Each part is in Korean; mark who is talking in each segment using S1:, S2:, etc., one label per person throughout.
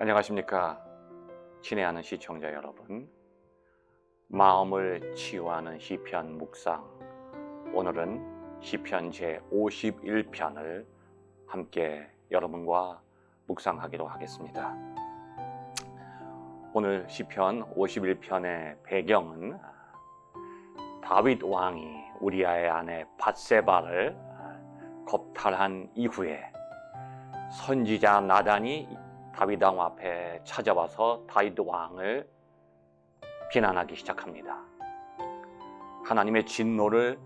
S1: 안녕하십니까. 친애하는 시청자 여러분, 마음을 치유하는 시편 묵상, 오늘은 시편 제51편을 함께 여러분과 묵상하기로 하겠습니다. 오늘 시편 51편의 배경은 다윗 왕이 우리아의 아내 밧세바를 겁탈한 이후에 선지자 나단이 다윗 왕 앞에 찾아와서 다윗 왕을 비난하기 시작합니다. 하나님의 진노를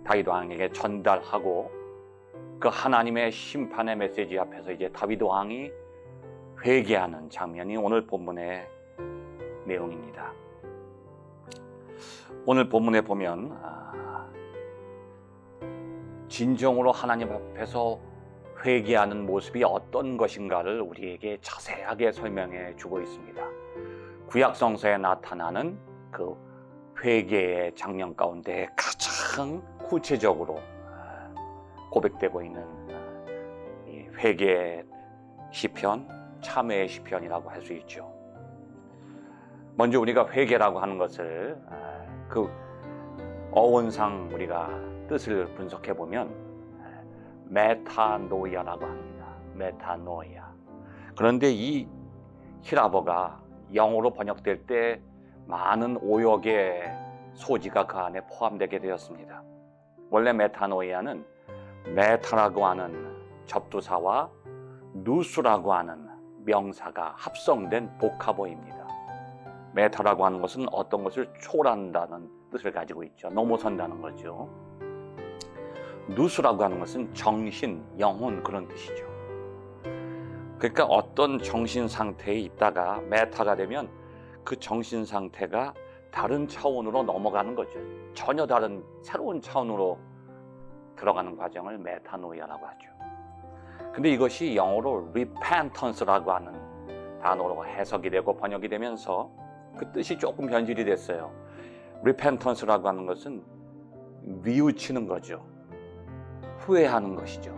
S1: 다윗 왕에게 전달하고 그 하나님의 심판의 메시지 앞에서 이제 다윗 왕이 회개하는 장면이 오늘 본문의 내용입니다. 오늘 본문에 보면 진정으로 하나님 앞에서 회개하는 모습이 어떤 것인가를 우리에게 자세하게 설명해 주고 있습니다. 구약성서에 나타나는 그 회개의 장면 가운데 가장 구체적으로 고백되고 있는 이 회개의 시편, 참회의 시편이라고 할 수 있죠. 먼저 우리가 회개라고 하는 것을 그 어원상 우리가 뜻을 분석해 보면 메타노이아라고 합니다. 메타노이아. 그런데 이 히라버가 영어로 번역될 때 많은 오역의 소지가 그 안에 포함되게 되었습니다. 원래 메타노이아는 메타라고 하는 접두사와 누스라고 하는 명사가 합성된 복합어입니다. 메타라고 하는 것은 어떤 것을 초월한다는 뜻을 가지고 있죠. 넘어선다는 거죠. 누스라고 하는 것은 정신, 영혼 그런 뜻이죠. 그러니까 어떤 정신 상태에 있다가 메타가 되면 그 정신 상태가 다른 차원으로 넘어가는 거죠. 전혀 다른 새로운 차원으로 들어가는 과정을 메타노이아라고 하죠. 근데 이것이 영어로 repentance라고 하는 단어로 해석이 되고 번역이 되면서 그 뜻이 조금 변질이 됐어요. repentance라고 하는 것은 뉘우치는 거죠. 후회하는 것이죠.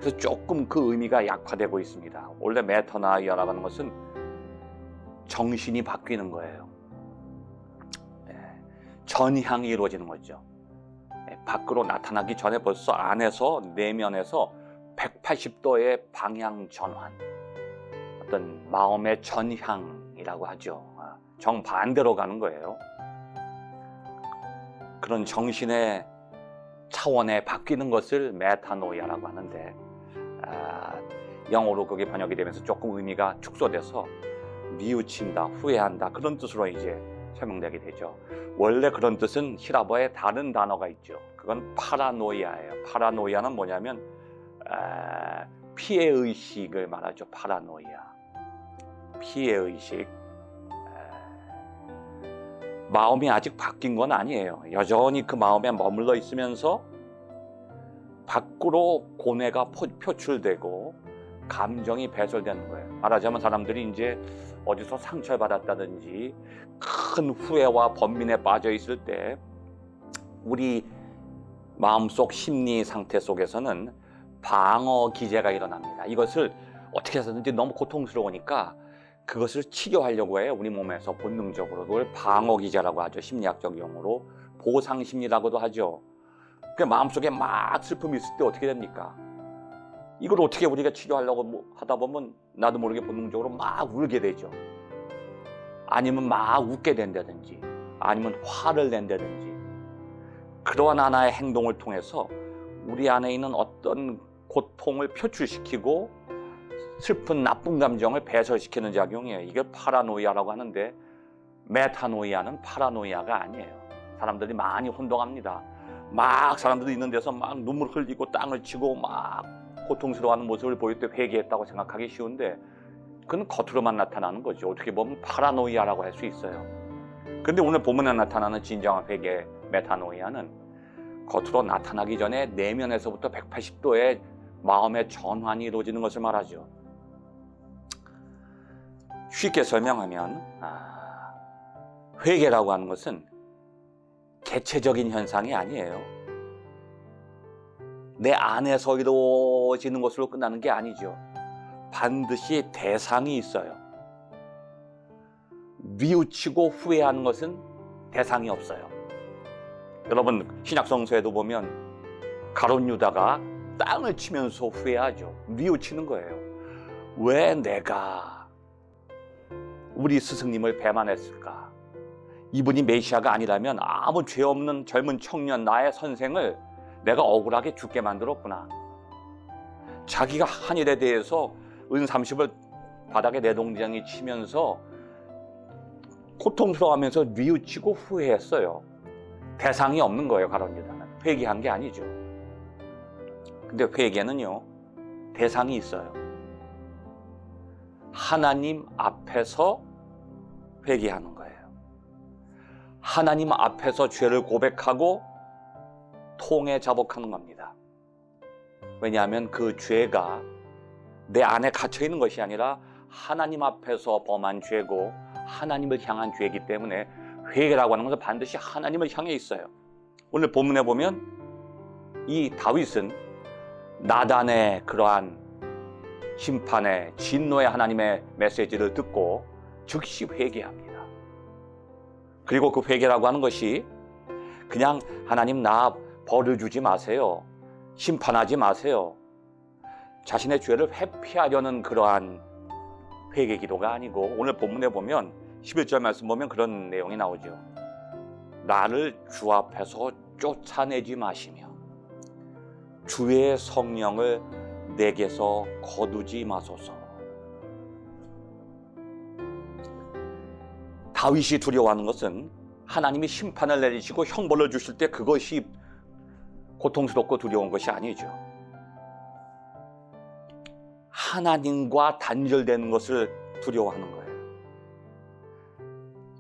S1: 그래서 조금 그 의미가 약화되고 있습니다. 원래 메타노이아라고 하는 것은 정신이 바뀌는 거예요. 전향이 이루어지는 거죠. 밖으로 나타나기 전에 벌써 안에서 내면에서 180도의 방향 전환, 어떤 마음의 전향이라고 하죠. 정반대로 가는 거예요. 그런 정신의 차원에 바뀌는 것을 메타노이아라고 하는데 영어로 그게 번역이 되면서 조금 의미가 축소돼서 뉘우친다, 후회한다 그런 뜻으로 이제 설명되게 되죠. 원래 그런 뜻은 히라버에 다른 단어가 있죠. 그건 파라노이아예요. 파라노이아는 뭐냐면 피해의식을 말하죠. 파라노이아. 피해의식. 마음이 아직 바뀐 건 아니에요. 여전히 그 마음에 머물러 있으면서 밖으로 고뇌가 표출되고 감정이 배설되는 거예요. 말하자면 사람들이 이제 어디서 상처를 받았다든지 큰 후회와 번민에 빠져 있을 때 우리 마음속 심리 상태 속에서는 방어 기제가 일어납니다. 이것을 어떻게 해서든지 너무 고통스러우니까 그것을 치료하려고 해요. 우리 몸에서 본능적으로. 그걸 방어 기제라고 하죠. 심리학적 용어로 보상 심리라고도 하죠. 그 마음속에 막 슬픔이 있을 때 어떻게 됩니까? 이걸 어떻게 우리가 치료하려고 하다 보면 나도 모르게 본능적으로 막 울게 되죠. 아니면 막 웃게 된다든지 아니면 화를 낸다든지 그러한 하나의 행동을 통해서 우리 안에 있는 어떤 고통을 표출시키고 슬픈 나쁜 감정을 배설시키는 작용이에요. 이걸 파라노이아라고 하는데 메타노이아는 파라노이아가 아니에요. 사람들이 많이 혼동합니다. 막 사람들이 있는 데서 막 눈물 흘리고 땅을 치고 막 고통스러워하는 모습을 보일 때 회개했다고 생각하기 쉬운데 그건 겉으로만 나타나는 거죠. 어떻게 보면 파라노이아라고 할 수 있어요. 그런데 오늘 본문에 나타나는 진정한 회개 메타노이아는 겉으로 나타나기 전에 내면에서부터 180도의 마음의 전환이 이루어지는 것을 말하죠. 쉽게 설명하면 회개라고 하는 것은 개체적인 현상이 아니에요. 내 안에서 이루어지는 것으로 끝나는 게 아니죠. 반드시 대상이 있어요. 뉘우치고 후회하는 것은 대상이 없어요. 여러분 신약 성서에도 보면 가룟 유다가 땅을 치면서 후회하죠. 뉘우치는 거예요. 왜 내가 우리 스승님을 배반했을까? 이분이 메시아가 아니라면 아무 죄 없는 젊은 청년 나의 선생을 내가 억울하게 죽게 만들었구나. 자기가 한 일에 대해서 은30을 바닥에 내동댕이 치면서 고통스러워하면서 뉘우치고 후회했어요. 대상이 없는 거예요. 가룟 유다는 회개한 게 아니죠. 근데 회개는요 대상이 있어요. 하나님 앞에서 회개하는 거예요. 하나님 앞에서 죄를 고백하고 통해 자복하는 겁니다. 왜냐하면 그 죄가 내 안에 갇혀 있는 것이 아니라 하나님 앞에서 범한 죄고 하나님을 향한 죄이기 때문에 회개라고 하는 것은 반드시 하나님을 향해 있어요. 오늘 본문에 보면 이 다윗은 나단의 그러한 심판의 진노의 하나님의 메시지를 듣고 즉시 회개합니다. 그리고 그 회개라고 하는 것이 그냥 하나님 나 벌을 주지 마세요. 심판하지 마세요. 자신의 죄를 회피하려는 그러한 회개 기도가 아니고 오늘 본문에 보면 11절 말씀 보면 그런 내용이 나오죠. 나를 주 앞에서 쫓아내지 마시며 주의 성령을 내게서 거두지 마소서. 다윗이 두려워하는 것은 하나님이 심판을 내리시고 형벌을 주실 때 그것이 고통스럽고 두려운 것이 아니죠. 하나님과 단절되는 것을 두려워하는 거예요.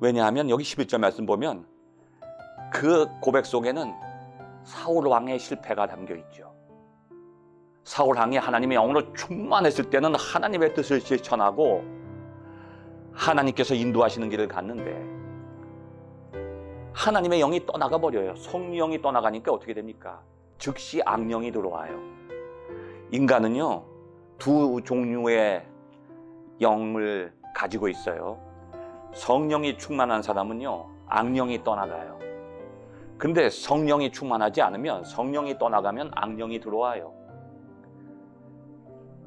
S1: 왜냐하면 여기 11절 말씀 보면 그 고백 속에는 사울 왕의 실패가 담겨 있죠. 사울 왕이 하나님의 영으로 충만했을 때는 하나님의 뜻을 실천하고 하나님께서 인도하시는 길을 갔는데 하나님의 영이 떠나가 버려요. 성령이 떠나가니까 어떻게 됩니까? 즉시 악령이 들어와요. 인간은요 두 종류의 영을 가지고 있어요. 성령이 충만한 사람은요 악령이 떠나가요. 근데 성령이 충만하지 않으면 성령이 떠나가면 악령이 들어와요.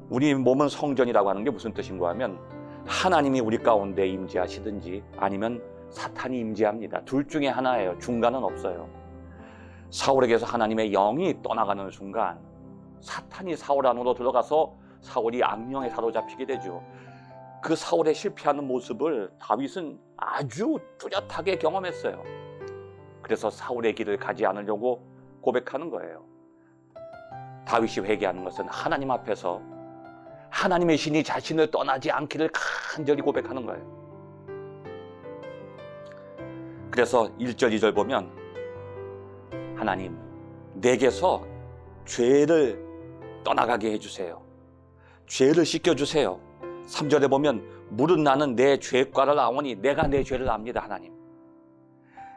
S1: 우리 몸은 성전이라고 하는 게 무슨 뜻인가 하면 하나님이 우리 가운데 임재하시든지 아니면 사탄이 임재합니다. 둘 중에 하나예요. 중간은 없어요. 사울에게서 하나님의 영이 떠나가는 순간 사탄이 사울 안으로 들어가서 사울이 악령에 사로잡히게 되죠. 그 사울의 실패하는 모습을 다윗은 아주 뚜렷하게 경험했어요. 그래서 사울의 길을 가지 않으려고 고백하는 거예요. 다윗이 회개하는 것은 하나님 앞에서 하나님의 신이 자신을 떠나지 않기를 간절히 고백하는 거예요. 그래서 1절 2절 보면 하나님 내게서 죄를 떠나가게 해주세요. 죄를 씻겨주세요. 3절에 보면 물은 나는 내 죄과를 아오니 내가 내 죄를 압니다. 하나님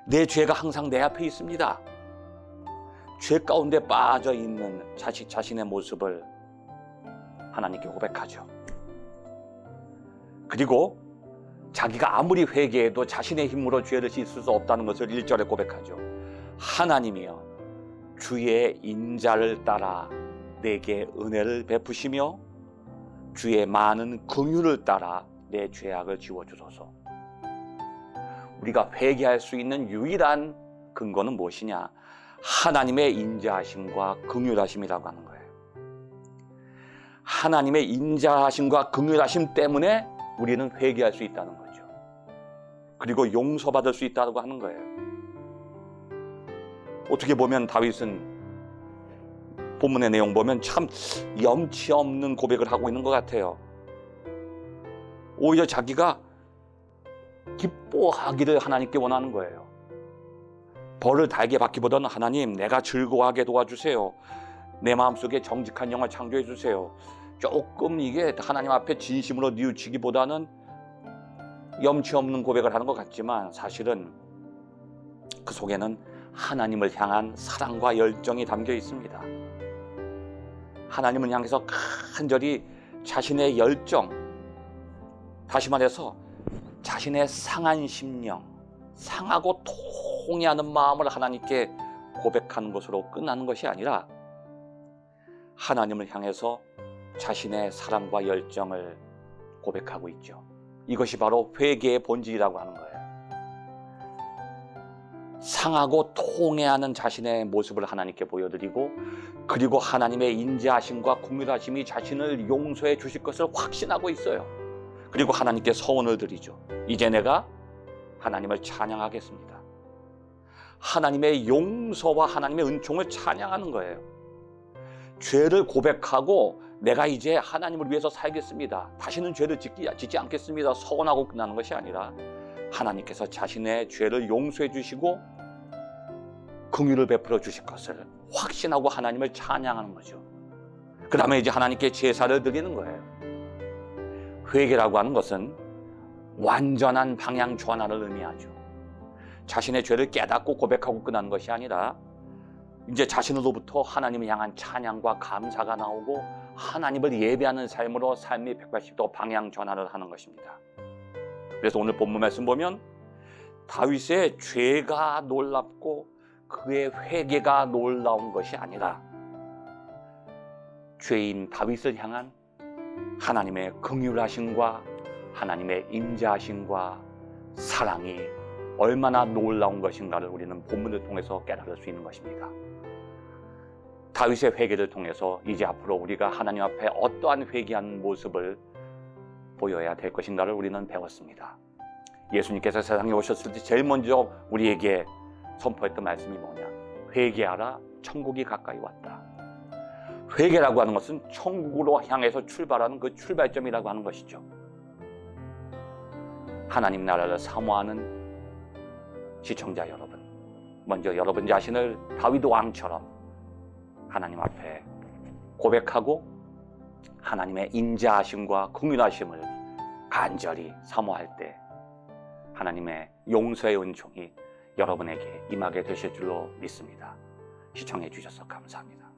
S1: 내 죄가 항상 내 앞에 있습니다. 죄 가운데 빠져 있는 자신의 모습을 하나님께 고백하죠. 그리고 자기가 아무리 회개해도 자신의 힘으로 죄를 씻을 수 없다는 것을 1절에 고백하죠. 하나님이여 주의 인자를 따라 내게 은혜를 베푸시며 주의 많은 긍휼을 따라 내 죄악을 지워주소서. 우리가 회개할 수 있는 유일한 근거는 무엇이냐? 하나님의 인자하심과 긍휼하심이라고 하는 거예요. 하나님의 인자하심과 긍휼하심 때문에 우리는 회개할 수 있다는 거죠. 그리고 용서받을 수 있다고 하는 거예요. 어떻게 보면 다윗은 본문의 내용 보면 참 염치 없는 고백을 하고 있는 것 같아요. 오히려 자기가 기뻐하기를 하나님께 원하는 거예요. 벌을 달게 받기보다는 하나님 내가 즐거워하게 도와주세요. 내 마음속에 정직한 영을 창조해 주세요. 조금 이게 하나님 앞에 진심으로 뉘우치기보다는 염치 없는 고백을 하는 것 같지만 사실은 그 속에는 하나님을 향한 사랑과 열정이 담겨 있습니다. 하나님을 향해서 간절히 자신의 열정, 다시 말해서 자신의 상한 심령, 상하고 통해하는 마음을 하나님께 고백하는 것으로 끝나는 것이 아니라 하나님을 향해서 자신의 사랑과 열정을 고백하고 있죠. 이것이 바로 회개의 본질이라고 하는 거예요. 상하고 통해하는 자신의 모습을 하나님께 보여드리고, 그리고 하나님의 인자하심과 긍휼하심이 자신을 용서해 주실 것을 확신하고 있어요. 그리고 하나님께 서원을 드리죠. 이제 내가 하나님을 찬양하겠습니다. 하나님의 용서와 하나님의 은총을 찬양하는 거예요. 죄를 고백하고 내가 이제 하나님을 위해서 살겠습니다, 다시는 죄를 짓지 않겠습니다, 서원하고 끝나는 것이 아니라 하나님께서 자신의 죄를 용서해 주시고 긍휼을 베풀어 주실 것을 확신하고 하나님을 찬양하는 거죠. 그 다음에 이제 하나님께 제사를 드리는 거예요. 회개라고 하는 것은 완전한 방향 전환을 의미하죠. 자신의 죄를 깨닫고 고백하고 끝나는 것이 아니라 이제 자신으로부터 하나님을 향한 찬양과 감사가 나오고 하나님을 예배하는 삶으로 삶이 180도 방향 전환을 하는 것입니다. 그래서 오늘 본문 말씀 보면 다윗의 죄가 놀랍고 그의 회개가 놀라운 것이 아니라 죄인 다윗을 향한 하나님의 긍휼하심과 하나님의 인자하심과 사랑이 얼마나 놀라운 것인가를 우리는 본문을 통해서 깨달을 수 있는 것입니다. 다윗의 회개를 통해서 이제 앞으로 우리가 하나님 앞에 어떠한 회개하는 모습을 보여야 될 것인가를 우리는 배웠습니다. 예수님께서 세상에 오셨을 때 제일 먼저 우리에게 선포했던 말씀이 뭐냐? 회개하라, 천국이 가까이 왔다. 회개라고 하는 것은 천국으로 향해서 출발하는 그 출발점이라고 하는 것이죠. 하나님 나라를 사모하는 시청자 여러분, 먼저 여러분 자신을 다윗 왕처럼 하나님 앞에 고백하고 하나님의 인자하심과 긍휼하심을 간절히 사모할 때 하나님의 용서의 은총이 여러분에게 임하게 되실 줄로 믿습니다. 시청해 주셔서 감사합니다.